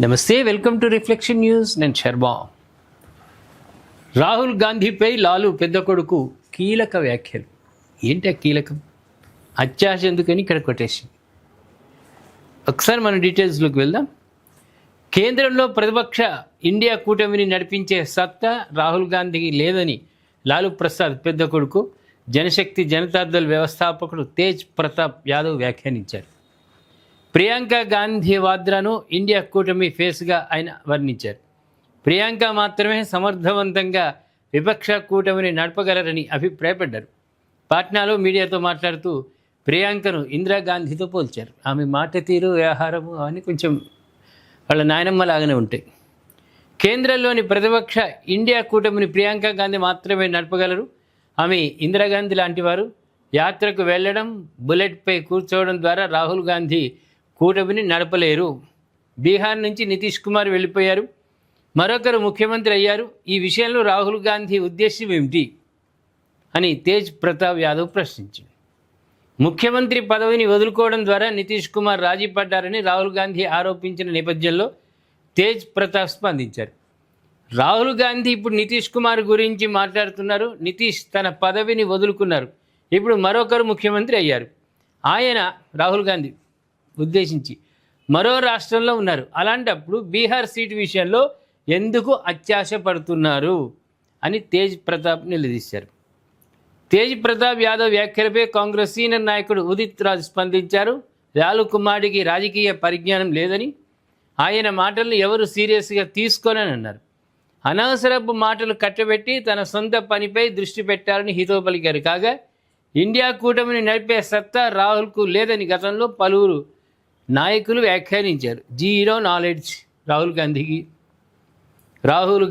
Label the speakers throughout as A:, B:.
A: నమస్తే, welcome to reflection news. నేను శర్మ. రాహుల్ గాంధీపై లాలు పెద్ద కొడుకు కీలక వ్యాఖ్యలు. ఏంటి ఆ కీలకం? అత్యాశ ఎందుకని ఇక్కడ కొటేషన్. ఒకసారి మనం డీటెయిల్స్లోకి వెళ్దాం. కేంద్రంలో ప్రతిపక్ష ఇండియా కూటమిని నడిపించే సత్తా రాహుల్ గాంధీకి లేదని లాలు ప్రసాద్ పెద్ద కొడుకు జనశక్తి జనతాదళ్ వ్యవస్థాపకుడు తేజ్ ప్రతాప్ యాదవ్ వ్యాఖ్యానించారు. ప్రియాంక గాంధీ వాద్రాను ఇండియా కూటమి ఫేస్గా ఆయన వర్ణించారు. ప్రియాంక మాత్రమే సమర్థవంతంగా విపక్ష కూటమిని నడపగలరని అభిప్రాయపడ్డారు. పాట్నాలో మీడియాతో మాట్లాడుతూ ప్రియాంకను ఇందిరాగాంధీతో పోల్చారు. ఆమె మాట తీరు, వ్యవహారము అవన్నీ కొంచెం వాళ్ళ నాయనమ్మలాగానే ఉంటాయి. కేంద్రంలోని ప్రతిపక్ష ఇండియా కూటమిని ప్రియాంక గాంధీ మాత్రమే నడపగలరు. ఆమె ఇందిరాగాంధీ లాంటి వారు. యాత్రకు వెళ్ళడం, బుల్లెట్పై కూర్చోవడం ద్వారా రాహుల్ గాంధీ కూటమిని నడపలేరు. బీహార్ నుంచి నితీష్ కుమార్ వెళ్ళిపోయారు, మరొకరు ముఖ్యమంత్రి అయ్యారు. ఈ విషయంలో రాహుల్ గాంధీ ఉద్దేశం ఏమిటి అని తేజ్ ప్రతాప్ యాదవ్ ప్రశ్నించారు. ముఖ్యమంత్రి పదవిని వదులుకోవడం ద్వారా నితీష్ కుమార్ రాజీ పడ్డారని రాహుల్ గాంధీ ఆరోపించిన నేపథ్యంలో తేజ్ ప్రతాప్ స్పందించారు. రాహుల్ గాంధీ ఇప్పుడు నితీష్ కుమార్ గురించి మాట్లాడుతున్నారు. నితీష్ తన పదవిని వదులుకున్నారు, ఇప్పుడు మరొకరు ముఖ్యమంత్రి అయ్యారు. ఆయన రాహుల్ గాంధీ ఉద్దేశించి మరో రాష్ట్రంలో ఉన్నారు. అలాంటప్పుడు బీహార్ సీటు విషయంలో ఎందుకు అత్యాశ పడుతున్నారు అని తేజ్ ప్రతాప్ నిలదీశారు. తేజ్ ప్రతాప్ యాదవ్ వ్యాఖ్యలపై కాంగ్రెస్ సీనియర్ నాయకుడు ఉదిత్ రాజ్ స్పందించారు. లాలు కుమార్కి రాజకీయ పరిజ్ఞానం లేదని, ఆయన మాటలను ఎవరు సీరియస్గా తీసుకోనని అన్నారు. అనవసరపు మాటలు కట్టబెట్టి తన సొంత పనిపై దృష్టి పెట్టాలని హితవు పలికారు. కాగా ఇండియా కూటమిని నడిపే సత్తా రాహుల్కు లేదని గతంలో పలువురు నాయకులు వ్యాఖ్యానించారు. జీరో నాలెడ్జ్ రాహుల్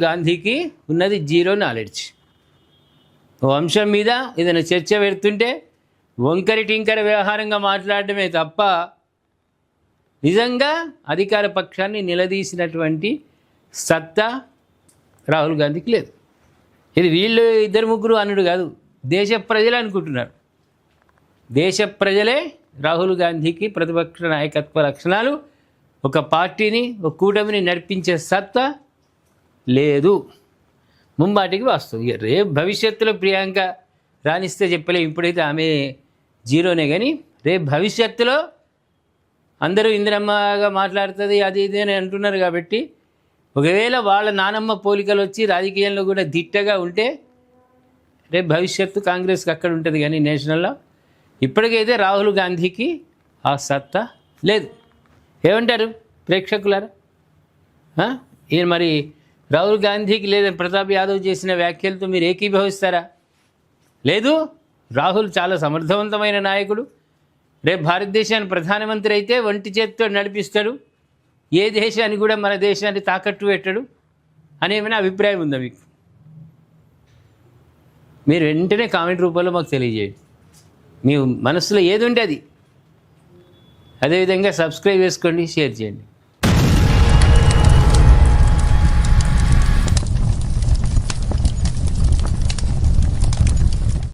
A: గాంధీకి ఉన్నది జీరో నాలెడ్జ్. ఓ అంశం మీద ఏదైనా చర్చ పెడుతుంటే వంకరి టింకర వ్యవహారంగా మాట్లాడటమే తప్ప నిజంగా అధికార పక్షాన్ని నిలదీసినటువంటి సత్తా రాహుల్ గాంధీకి లేదు. ఇది వీళ్ళు ఇద్దరు ముగ్గురు అనుడు కాదు, దేశ ప్రజలే అనుకుంటున్నారు. దేశ ప్రజలే రాహుల్ గాంధీకి ప్రతిపక్ష నాయకత్వ లక్షణాలు, ఒక పార్టీని, ఒక కూటమిని నడిపించే సత్తా లేదు. ముంబాటికి వాస్తవం. రేపు భవిష్యత్తులో ప్రియాంక రాణిస్తే చెప్పలేము, ఇప్పుడైతే ఆమె జీరోనే. కానీ రేపు భవిష్యత్తులో అందరూ ఇందిరమ్మగా మాట్లాడుతుంది అది ఇది అని అంటున్నారు. కాబట్టి ఒకవేళ వాళ్ళ నానమ్మ పోలికలు వచ్చి రాజకీయంలో కూడా దిట్టగా ఉంటే రేపు భవిష్యత్తు కాంగ్రెస్కి అక్కడ ఉంటుంది. కానీ నేషనల్లో ఇప్పటికైతే రాహుల్ గాంధీకి ఆ సత్తా లేదు. ఏమంటారు ప్రేక్షకులారా? ఈయన మరి రాహుల్ గాంధీకి లేదని ప్రతాప్ యాదవ్ చేసిన వ్యాఖ్యలతో మీరు ఏకీభవిస్తారా? లేదు, రాహుల్ చాలా సమర్థవంతమైన నాయకుడు. రేపు భారతదేశాన్ని ప్రధానమంత్రి అయితే ఒంటి చేతితో నడిపిస్తాడు, ఏ దేశాన్ని కూడా మన దేశాన్ని తాకట్టు పెట్టడు అని ఏమైనా అభిప్రాయం ఉందా మీకు? మీరు వెంటనే కామెంట్ రూపంలో మాకు తెలియజేయండి. మీ మనసులో ఏది ఉంటే అది. అదేవిధంగా సబ్స్క్రైబ్ చేసుకోండి, షేర్ చేయండి.